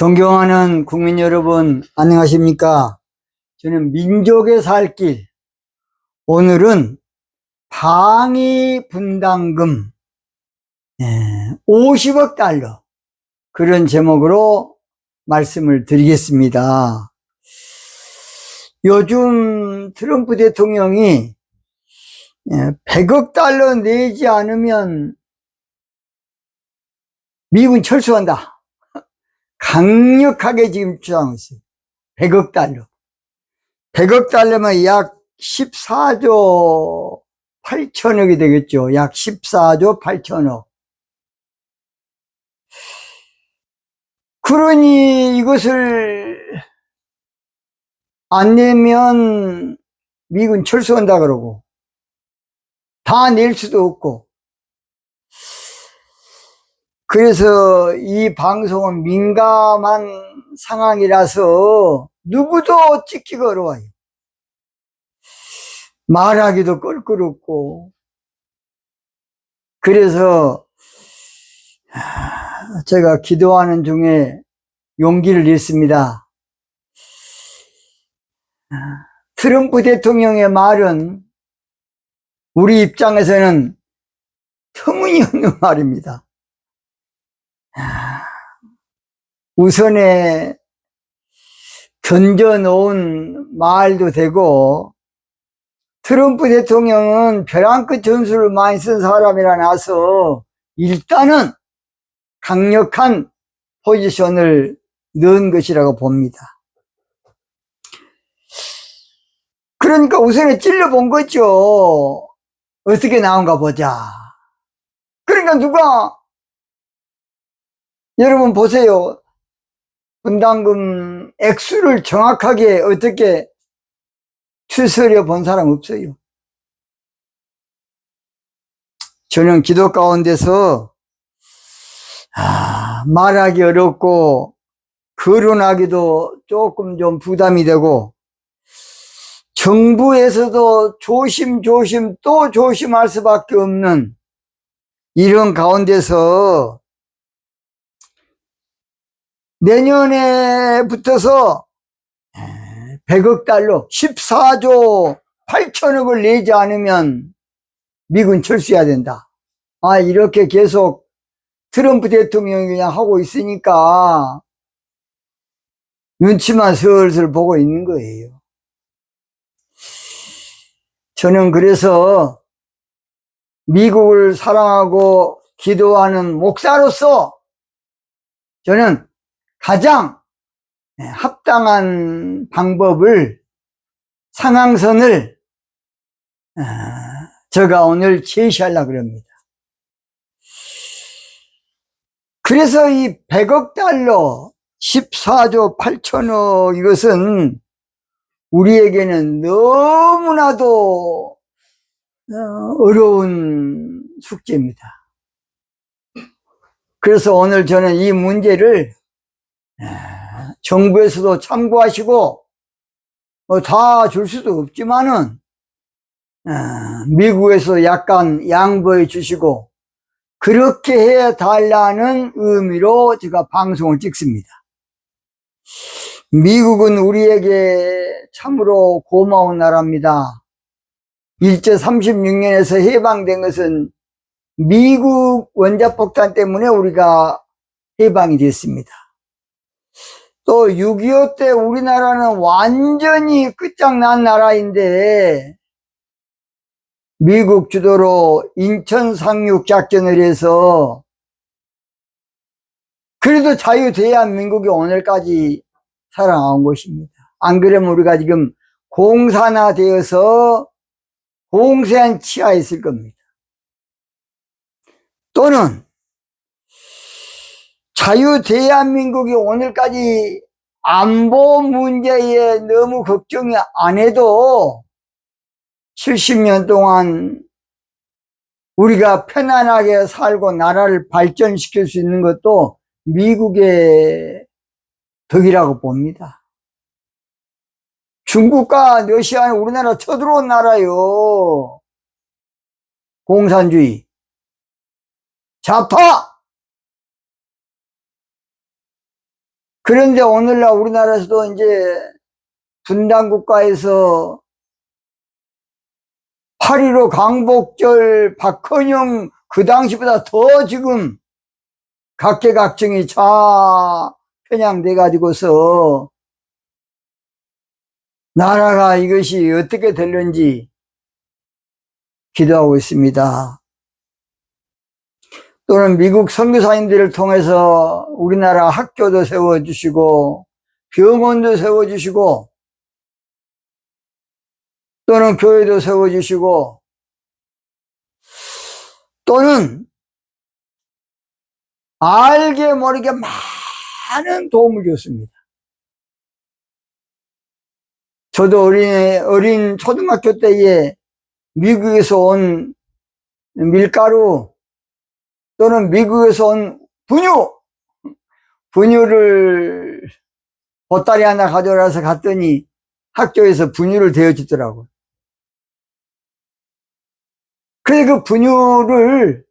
존경하는 국민 여러분, 안녕하십니까? 저는 민족의 살 길, 오늘은 방위 분담금 50억 달러, 그런 제목으로 말씀을 드리겠습니다. 요즘 트럼프 대통령이 100억 달러 내지 않으면 미군 철수한다, 강력하게 지금 주장하고 있어요. 100억 달러. 100억 달러면 약 14조 8천억이 되겠죠. 약 14조 8천억. 그러니 이것을 안 내면 미군 철수한다 그러고, 다 낼 수도 없고, 그래서 이 방송은 민감한 상황이라서 누구도 찍기가 어려워요. 말하기도 껄끄럽고. 그래서 제가 기도하는 중에 용기를 냈습니다. 트럼프 대통령의 말은 우리 입장에서는 터무니없는 말입니다. 우선에 던져놓은 말도 되고, 트럼프 대통령은 벼랑 끝 전술을 많이 쓴 사람이라 나서 일단은 강력한 포지션을 넣은 것이라고 봅니다. 그러니까 우선에 찔러본 거죠. 어떻게 나온가 보자. 그러니까 누가, 여러분 보세요. 분담금 액수를 정확하게 어떻게 추스려 본 사람 없어요. 저는 기도 가운데서 말하기 어렵고 거론하기도 조금 좀 부담이 되고, 정부에서도 조심조심 또 조심할 수밖에 없는 이런 가운데서 내년에 붙어서 100억 달러 14조 8천억을 내지 않으면 미군 철수해야 된다. 이렇게 계속 트럼프 대통령이 그냥 하고 있으니까 눈치만 슬슬 보고 있는 거예요. 저는 그래서 미국을 사랑하고 기도하는 목사로서 저는 가장 합당한 방법을, 상황선을 제가 오늘 제시하려고 합니다. 그래서 이 100억 달러 14조 8천억, 이것은 우리에게는 너무나도 어려운 숙제입니다. 그래서 오늘 저는 이 문제를 정부에서도 참고하시고, 다 줄 수도 없지만은 미국에서 약간 양보해 주시고 그렇게 해 달라는 의미로 제가 방송을 찍습니다. 미국은 우리에게 참으로 고마운 나라입니다. 일제 36년에서 해방된 것은 미국 원자폭탄 때문에 우리가 해방이 됐습니다. 또 6.25 때 우리나라는 완전히 끝장난 나라인데, 미국 주도로 인천 상륙 작전을 해서 그래도 자유대한민국이 오늘까지 살아나온 것입니다. 안 그러면 우리가 지금 공산화 되어서 공세한 치하에 있을 겁니다. 또는 자유대한민국이 오늘까지 안보 문제에 너무 걱정이 안 해도 70년 동안 우리가 편안하게 살고 나라를 발전시킬 수 있는 것도 미국의 덕이라고 봅니다. 중국과 러시아는 우리나라 쳐들어온 나라요. 공산주의, 좌파. 그런데 오늘날 우리나라에서도 이제 분단국가에서 8.15 광복절 박헌영 그 당시보다 더 지금 각계각층이 편향돼 가지고서 나라가 이것이 어떻게 될는지 기도하고 있습니다. 또는 미국 선교사님들을 통해서 우리나라 학교도 세워주시고 병원도 세워주시고 또는 교회도 세워주시고 또는 알게 모르게 많은 도움을 줬습니다. 저도 어린 초등학교 때에 미국에서 온 밀가루 또는 미국에서 온 분유를 보따리 하나 가져와서 갔더니 학교에서 분유를 데워주더라고요. 그래서 그 분유를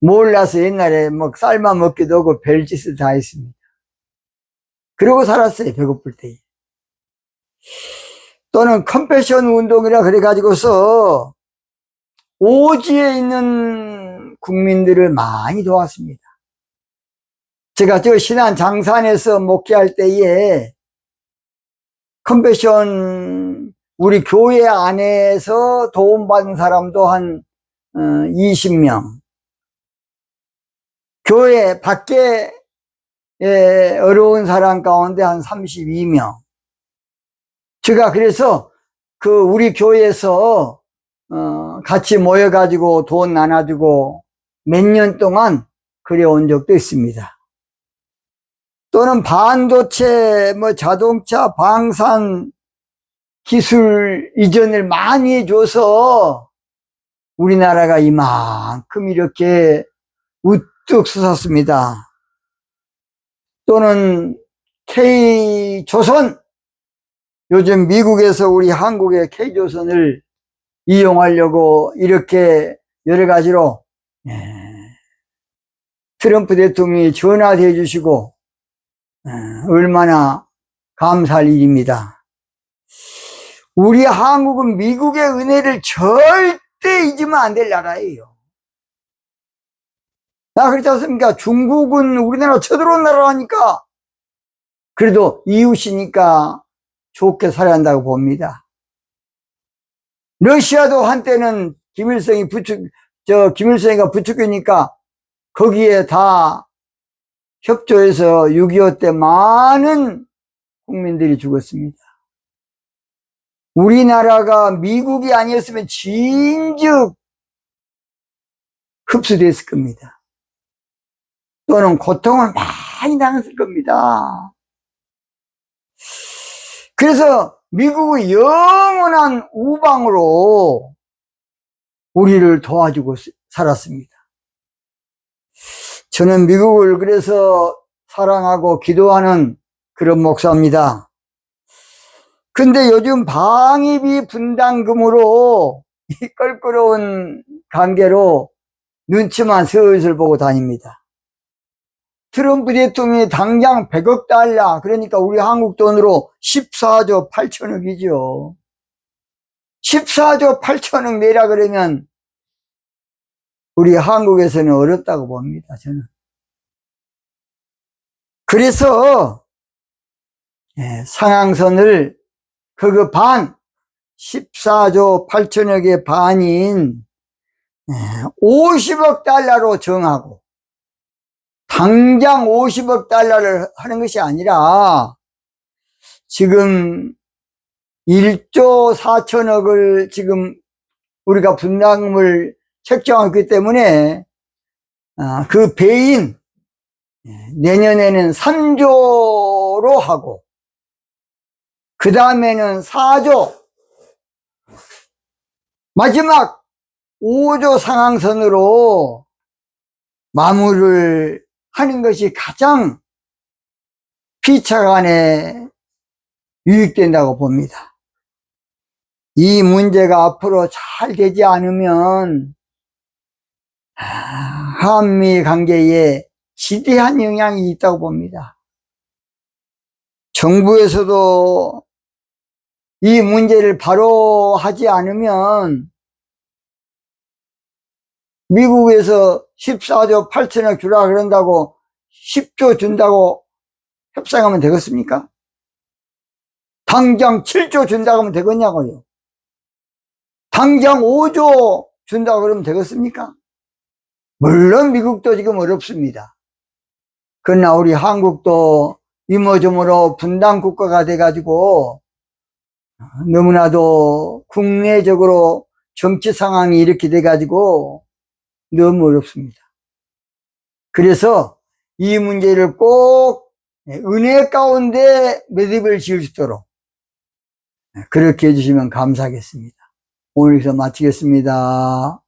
몰라서 옛날에 뭐 삶아 먹기도 하고 별짓을 다 했습니다. 그러고 살았어요, 배고플 때. 또는 컴패션 운동이라 그래가지고서 오지에 있는 국민들을 많이 도왔습니다. 제가 저 신안 장산에서 목회할 때에 컴패션 우리 교회 안에서 도움받은 사람도 한 20명, 교회 밖에 어려운 사람 가운데 한 32명. 제가 그래서 우리 교회에서 같이 모여가지고 돈 나눠주고 몇 년 동안 그래 온 적도 있습니다. 또는 반도체, 자동차, 방산 기술 이전을 많이 해줘서 우리나라가 이만큼 이렇게 우뚝 솟았습니다. 또는 K조선, 요즘 미국에서 우리 한국의 K조선을 이용하려고 이렇게 여러 가지로 트럼프 대통령이 전화도 해주시고 얼마나 감사할 일입니다. 우리 한국은 미국의 은혜를 절대 잊으면 안 될 나라예요. 그렇지 않습니까? 중국은 우리나라 쳐들어온 나라라니까 그래도 이웃이니까 좋게 살아야 한다고 봅니다. 러시아도 한때는 김일성이가 부추기니까 거기에 다 협조해서 6.25 때 많은 국민들이 죽었습니다. 우리나라가 미국이 아니었으면 진즉 흡수됐을 겁니다. 또는 고통을 많이 당했을 겁니다. 그래서 미국의 영원한 우방으로 우리를 도와주고 살았습니다. 저는 미국을 그래서 사랑하고 기도하는 그런 목사입니다. 근데 요즘 방위비 분담금으로 이 껄끄러운 관계로 눈치만 슬슬 보고 다닙니다. 트럼프 대통령이 당장 100억 달러, 그러니까 우리 한국 돈으로 14조 8천억이죠. 14조 8천억 내라 그러면 우리 한국에서는 어렵다고 봅니다, 저는. 그래서 상향선을 그거 14조 8천억의 반인 50억 달러로 정하고 당장 50억 달러를 하는 것이 아니라 지금 1조 4천억을 지금 우리가 분담금을 책정했기 때문에 그 배인 내년에는 3조로 하고 그 다음에는 4조 마지막 5조 상향선으로 마무리를 하는 것이 가장 피차간에 유익된다고 봅니다. 이 문제가 앞으로 잘 되지 않으면 한미 관계에 지대한 영향이 있다고 봅니다. 정부에서도 이 문제를 바로 하지 않으면 미국에서 14조 8천억 주라 그런다고 10조 준다고 협상하면 되겠습니까? 당장 7조 준다고 하면 되겠냐고요. 당장 5조 준다고 그러면 되겠습니까? 물론 미국도 지금 어렵습니다. 그러나 우리 한국도 이모저모로 분단 국가가 돼가지고 너무나도 국내적으로 정치 상황이 이렇게 돼가지고 너무 어렵습니다. 그래서 이 문제를 꼭 은혜 가운데 매듭을 지을 수 있도록 그렇게 해주시면 감사하겠습니다. 오늘 여기서 마치겠습니다.